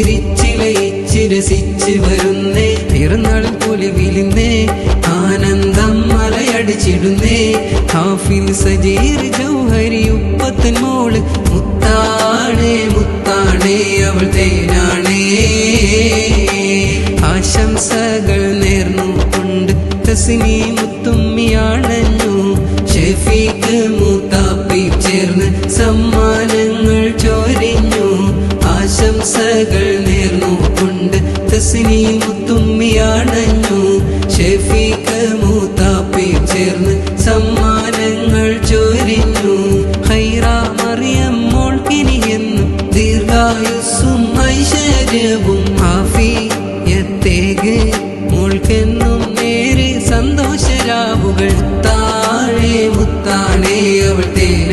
ചിരിച്ചിലയിച്ച് രസിച്ച് വരുന്നേ പിറന്നാളിൽ പോലെ വിളിന്നേ ആനന്ദം മലയടിച്ചിടുന്നേ ഹാഫിൽ സജീർ ജൗഹരി ഉപ്പത്തൻ മോള് മുത്താണേ മുത്താണേ അവൾ തേനാണേ ആശംസകൾ നേർന്നുകൊണ്ട് തസ്നി മുത്തുമ്മിയാണഞ്ഞു ഷഫീഖ് മൂത്താപ്പി ചേർന്ന് സമ്മാനങ്ങൾ ചൊരിഞ്ഞു ആശംസകൾ നേർന്നുകൊണ്ട് തസ്നി മുത്തുമ്മിയാണഞ്ഞു ഷഫീഖ് മൂത്താപ്പി ചേർന്ന് സമ്മാനങ്ങൾ ചൊരിഞ്ഞു ഹൈറ മറിയം മോൾക്കിനിയെന്നും ദീർഘായുസ്സും ഐശ്വര്യവും ആഫിയത്തേക്ക് മോൾക്കെന്നും നേരെ സന്തോഷരാവുകൾ താഴെ മുത്താണേ അവൾ തേന